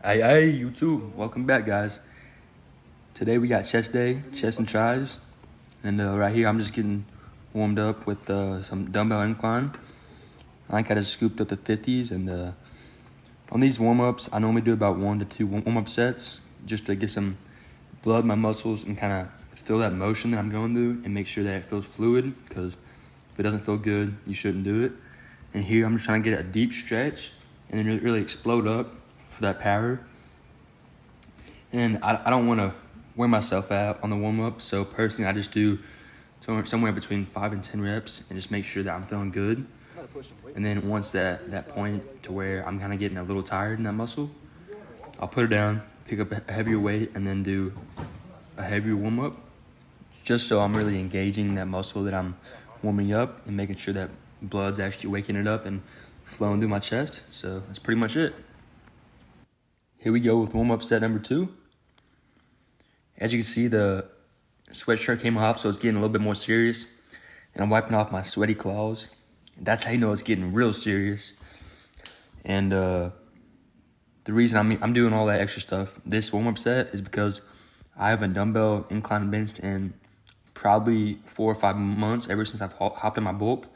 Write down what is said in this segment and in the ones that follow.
Hey, you too. Welcome back, guys. Today we got chest day, chest and tries. And right here, I'm just getting warmed up with some dumbbell incline. I just scooped up the 50s. And on these warm-ups, I normally do about 1 to 2 warm-up sets just to get some blood in my muscles and kind of feel that motion that I'm going through and make sure that it feels fluid, because if it doesn't feel good, you shouldn't do it. And here, I'm just trying to get a deep stretch and then really explode up for that power. And I don't want to wear myself out on the warm-up, so personally I just do somewhere between 5 and 10 reps and just make sure that I'm feeling good. And then once that point to where I'm kind of getting a little tired in that muscle, I'll put it down, pick up a heavier weight, and then do a heavier warm-up, just so I'm really engaging that muscle that I'm warming up and making sure that blood's actually waking it up and flowing through my chest. So that's pretty much it. Here we go with warm-up set number 2. As you can see, the sweatshirt came off, so it's getting a little bit more serious. And I'm wiping off my sweaty claws. That's how you know it's getting real serious. And the reason I'm doing all that extra stuff, this warm-up set, is because I haven't dumbbell incline benched in probably 4 or 5 months, ever since I've hopped in my bulk.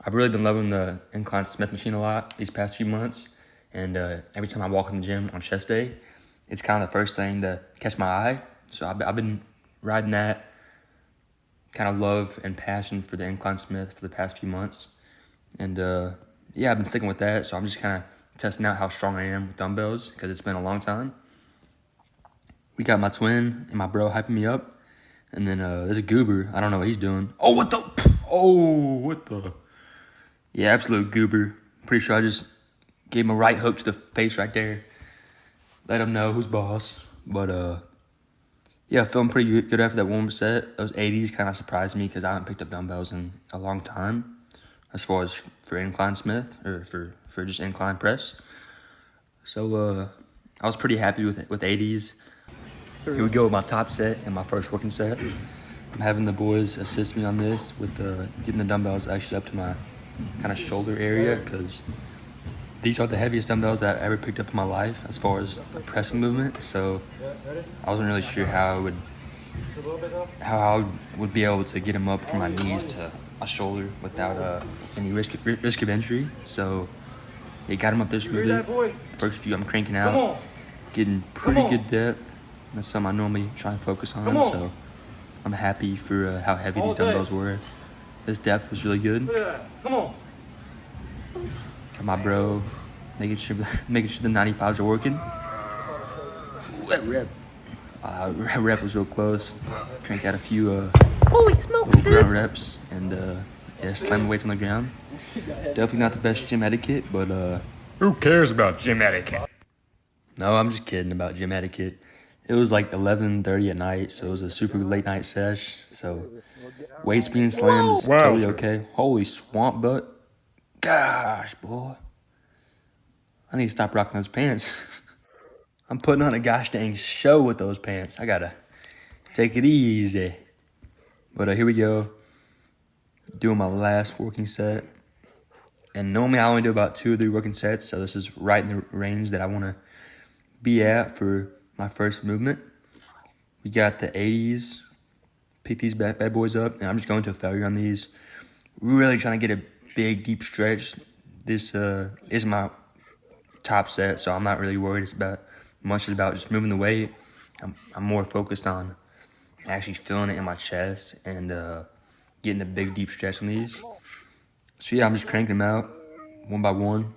I've really been loving the Incline Smith machine a lot these past few months. And every time I walk in the gym on chest day, it's kind of the first thing to catch my eye. So I've been riding that kind of love and passion for the Incline Smith for the past few months. And yeah, I've been sticking with that. So I'm just kind of testing out how strong I am with dumbbells, because it's been a long time. We got my twin and my bro hyping me up. And then there's a goober. I don't know what he's doing. Oh, what the? Yeah, absolute goober. Pretty sure I just gave him a right hook to the face right there. Let him know who's boss. But yeah, feeling pretty good after that warm set. Those 80s kind of surprised me, because I haven't picked up dumbbells in a long time, as far as for incline Smith or for just incline press. So I was pretty happy with 80s. Here we go with my top set and my first working set. I'm having the boys assist me on this with getting the dumbbells actually up to my kind of shoulder area, because these are the heaviest dumbbells that I've ever picked up in my life as far as a pressing movement. So I wasn't really sure how I would be able to get them up from my knees to my shoulder without any risk of injury. So it got them up there smoothly. First few I'm cranking out, getting pretty good depth. That's something I normally try and focus on. So I'm happy for how heavy these dumbbells were. This depth was really good. Come on. Got my bro making sure the 95s are working. Ooh, that rep was real close. Crank out a few Holy smokes, little grunt reps and yeah, slam weights on the ground. Definitely not the best gym etiquette, but who cares about gym etiquette? No, I'm just kidding about gym etiquette. It was like 11:30 at night, so it was a super late night sesh. So weights being slammed is totally okay. Holy swamp butt. Gosh, boy. I need to stop rocking those pants. I'm putting on a gosh dang show with those pants. I gotta take it easy. But here we go. Doing my last working set. And normally I only do about 2 or 3 working sets, so this is right in the range that I want to be at for my first movement. We got the 80s. Pick these bad boys up, and I'm just going to failure on these. Really trying to get a big, deep stretch. This is my top set, so I'm not really worried much about just moving the weight. I'm more focused on actually feeling it in my chest and getting the big, deep stretch on these. So yeah, I'm just cranking them out one by one.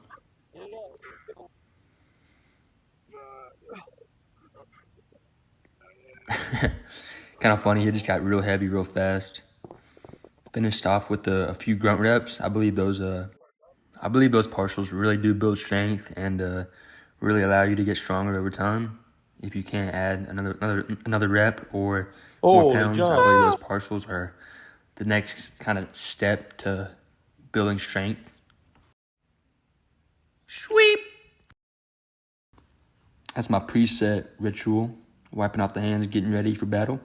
Kind of funny, it just got real heavy real fast. Finished off with a few grunt reps. I believe those partials really do build strength and really allow you to get stronger over time. If you can't add another rep or more pounds, I believe those partials are the next kind of step to building strength. Sweep. That's my preset ritual. Wiping off the hands, getting ready for battle.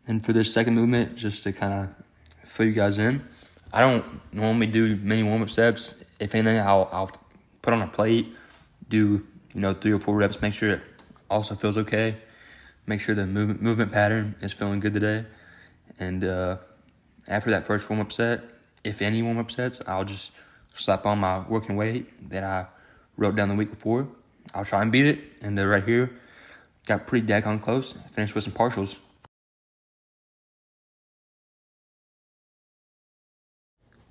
And for this second movement, just to kind of fill you guys in, I don't normally do many warm-up steps. If anything, I'll put on a plate, do 3 or 4 reps. Make sure it also feels okay. Make sure the movement pattern is feeling good today. And after that first warm-up set, if any warm-up sets, I'll just slap on my working weight that I wrote down the week before. I'll try and beat it. And right here, got pretty daggone close. Finished with some partials.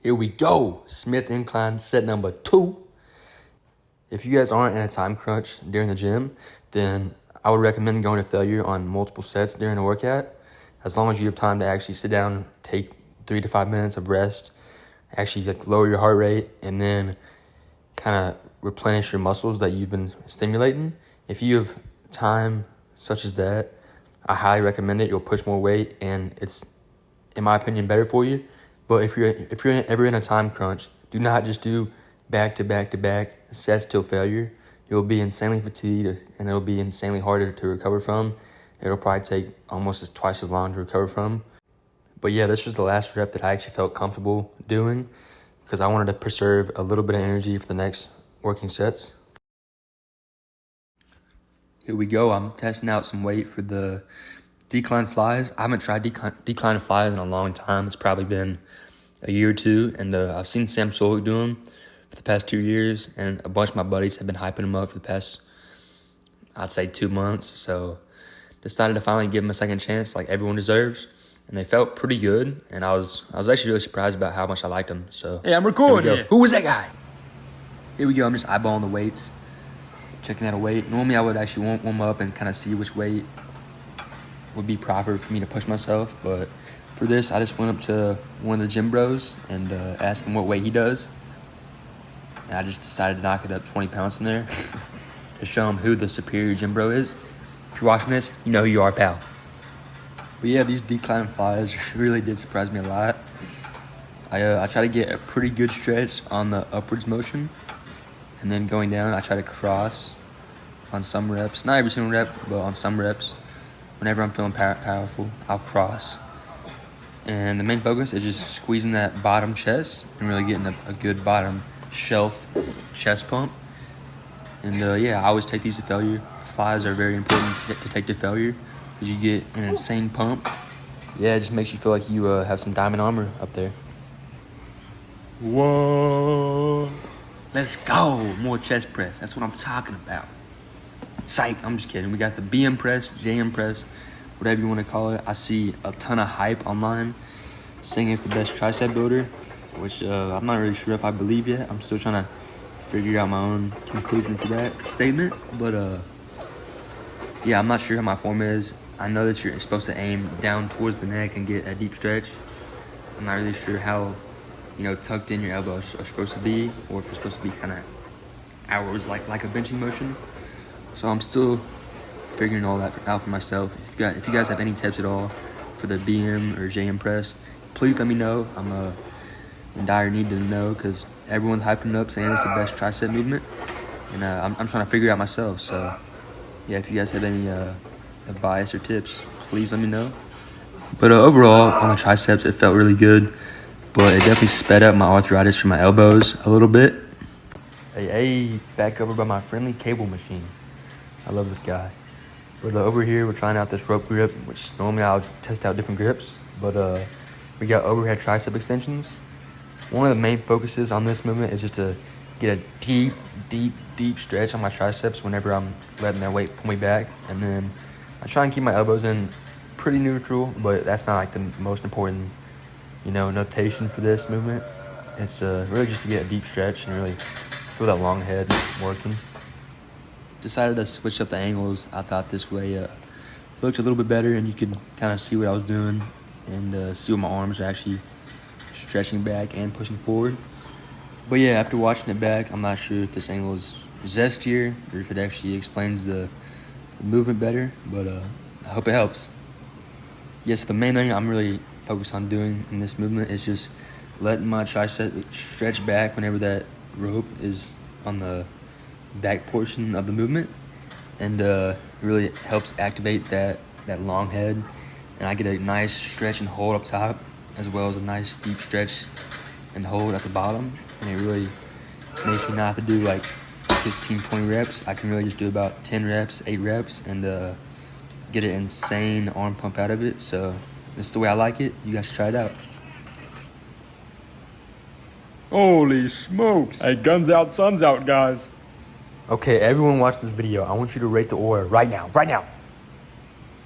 Here we go. Smith incline set number 2. If you guys aren't in a time crunch during the gym, then I would recommend going to failure on multiple sets during the workout. As long as you have time to actually sit down, take 3 to 5 minutes of rest, actually lower your heart rate, and then kind of replenish your muscles that you've been stimulating. If you have time such as that, I highly recommend it. You'll push more weight, and it's, in my opinion, better for you. But if you're ever in a time crunch, do not just do back to back to back sets till failure. You'll be insanely fatigued, and it'll be insanely harder to recover from. It'll probably take almost twice as long to recover from. But yeah, this was the last rep that I actually felt comfortable doing because I wanted to preserve a little bit of energy for the next working sets. Here we go. I'm testing out some weight for the decline flies. I haven't tried decline flies in a long time. It's probably been a year or two, and I've seen Sam Solik do them for the past 2 years, and a bunch of my buddies have been hyping them up for the past, I'd say, 2 months. So decided to finally give them a second chance like everyone deserves, and they felt pretty good, and I was actually really surprised about how much I liked them. So Hey, I'm recording. Who was that guy? Here we go. I'm just eyeballing the weights, checking out a weight. Normally I would actually warm up and kind of see which weight would be proper for me to push myself, but for this I just went up to one of the gym bros and asked him what weight he does, and I just decided to knock it up 20 pounds in there to show him who the superior gym bro is. If you're watching this, you know who you are, pal. But yeah, these decline flies really did surprise me a lot. I try to get a pretty good stretch on the upwards motion, and then going down I try to cross on some reps. Not every single rep, but on some reps. Whenever I'm feeling powerful, I'll cross. And the main focus is just squeezing that bottom chest and really getting a good bottom shelf chest pump. And yeah, I always take these to failure. Flies are very important to take to failure because you get an insane pump. Yeah, it just makes you feel like you have some diamond armor up there. Whoa. Let's go. More chest press. That's what I'm talking about. Psych. I'm just kidding. We got the BM press, JM press, whatever you want to call it. I see a ton of hype online saying it's the best tricep builder, which I'm not really sure if I believe yet. I'm still trying to figure out my own conclusion to that statement. But yeah, I'm not sure how my form is. I know that you're supposed to aim down towards the neck and get a deep stretch. I'm not really sure how, tucked in your elbows are supposed to be, or if it's supposed to be kind of outwards like a benching motion. So I'm still figuring all that out for myself. If you guys have any tips at all for the BM or JM press, please let me know. I'm in dire need to know because everyone's hyping it up saying it's the best tricep movement, and I'm trying to figure it out myself. So yeah, if you guys have any advice or tips, please let me know. But overall, on the triceps, it felt really good, but it definitely sped up my arthritis from my elbows a little bit. Hey, back over by my friendly cable machine. I love this guy. But over here, we're trying out this rope grip, which normally I'll test out different grips, but we got overhead tricep extensions. One of the main focuses on this movement is just to get a deep stretch on my triceps whenever I'm letting that weight pull me back. And then I try and keep my elbows in pretty neutral, but that's not like the most important, notation for this movement. It's really just to get a deep stretch and really feel that long head working. Decided to switch up the angles. I thought this way looked a little bit better, and you could kind of see what I was doing and see what my arms are actually stretching back and pushing forward. But yeah, after watching it back, I'm not sure if this angle is zestier or if it actually explains the movement better, but I hope it helps. Yes, the main thing I'm really focused on doing in this movement is just letting my tricep stretch back whenever that rope is on the back portion of the movement, and it really helps activate that long head, and I get a nice stretch and hold up top as well as a nice deep stretch and hold at the bottom, and it really makes me not have to do like 15, 20 reps. I can really just do about 10 reps, 8 reps, and get an insane arm pump out of it. So that's the way I like it. You guys should try it out. Holy smokes. Hey, guns out, sun's out, guys. Okay, everyone watch this video. I want you to rate the aura right now. Right now.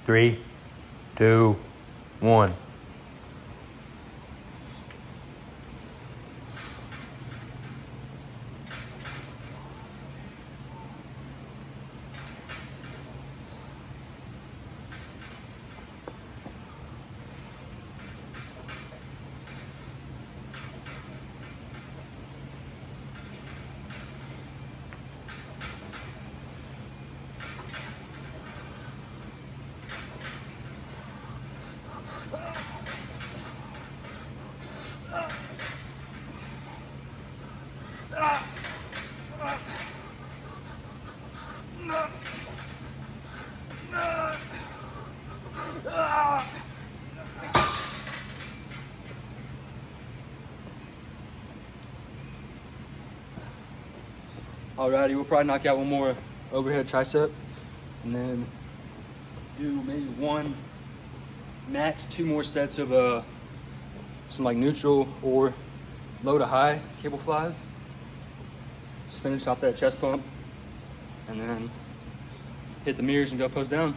3, 2, 1. Alrighty, we'll probably knock out one more overhead tricep, and then do maybe one, max 2 more sets of some like neutral or low to high cable flies. Just finish off that chest pump, and then hit the mirrors and go post down.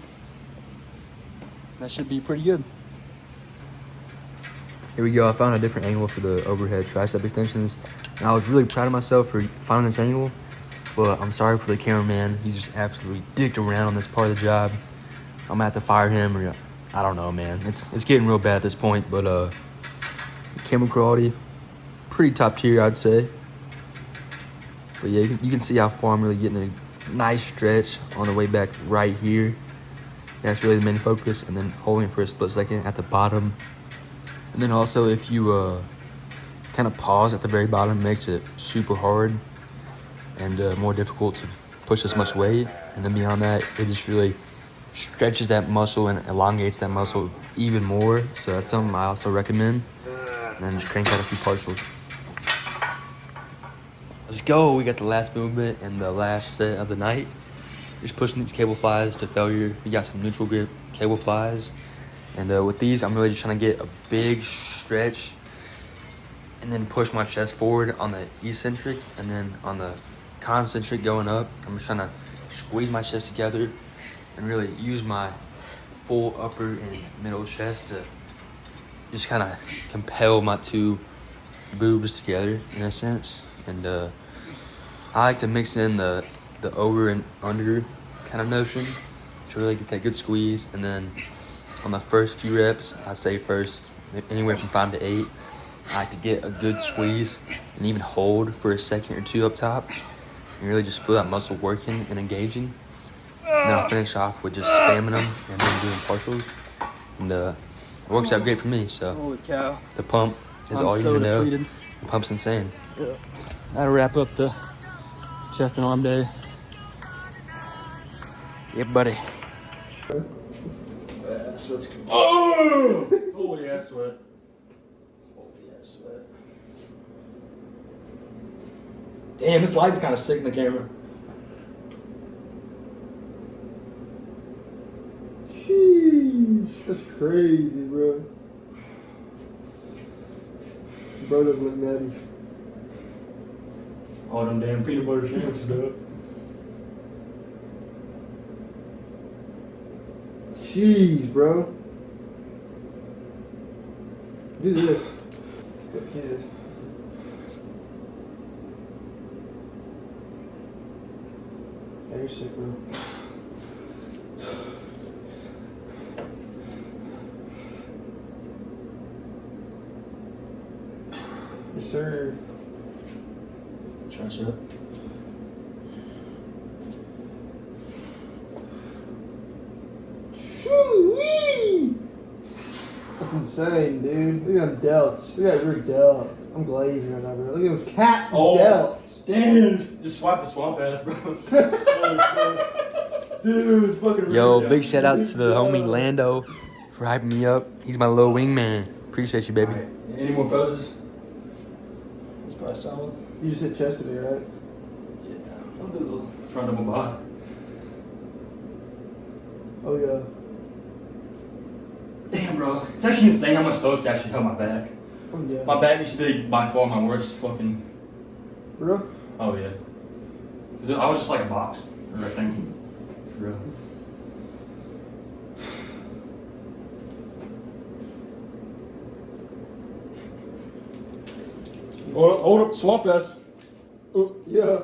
That should be pretty good. Here we go. I found a different angle for the overhead tricep extensions, and I was really proud of myself for finding this angle. But I'm sorry for the cameraman. He just absolutely dicked around on this part of the job. I'm gonna have to fire him, or I don't know, man. It's getting real bad at this point. But the camera quality, pretty top tier, I'd say. But yeah, you can see how far I'm really getting a nice stretch on the way back right here. That's really the main focus, and then holding for a split second at the bottom. And then also, if you kind of pause at the very bottom, it makes it super hard and more difficult to push this much weight. And then beyond that, it just really stretches that muscle and elongates that muscle even more. So that's something I also recommend. And then just crank out a few partials. Let's go. We got the last movement and the last set of the night. Just pushing these cable flies to failure. We got some neutral grip cable flies. And with these, I'm really just trying to get a big stretch and then push my chest forward on the eccentric, and then on the concentric going up. I'm just trying to squeeze my chest together and really use my full upper and middle chest to just kind of compel my 2 boobs together in a sense. And I like to mix in the over and under kind of notion to really get that good squeeze. And then on the first few reps, I'd say first anywhere from 5 to 8, I like to get a good squeeze and even hold for a second or 2 up top. And really just feel that muscle working and engaging. And then I'll finish off with just spamming them and then doing partials. And it works out great for me. So Holy cow. the pump is all you so need to know. depleted. The pump's insane. Yeah. That'll wrap up the chest and arm day. Yeah, buddy. Let's go. Oh! Holy ass sweat. Holy ass sweat. Damn, this light's kind of sick in the camera. Sheesh, that's crazy, bro. Bro doesn't look natty. All them damn peanut butter sandwiches, dude. Jeez, bro. Do this. Look, yes. Yeah, you're sick, bro. Yes, sir. Tricep. Shoo-wee! That's insane, dude. Look at them delts. Look at your delt. I'm glazed right now, bro. Look at those cat delts. Damn! Just swipe the swamp ass, bro. Dude, it's fucking Yo, rude. big shout outs to the homie Lando for hyping me up. He's my little wingman. Appreciate you, baby. Right. Any more poses? That's probably solid. You just hit chest today, right? Yeah. do the front of my body. Oh yeah. Damn, bro. It's actually insane how much folks actually help my back. Oh yeah. My back used to be by far my worst fucking. For real? Oh yeah. 'Cause I was just like a box or a thing. For real. Hold up, swamp ass. Yeah.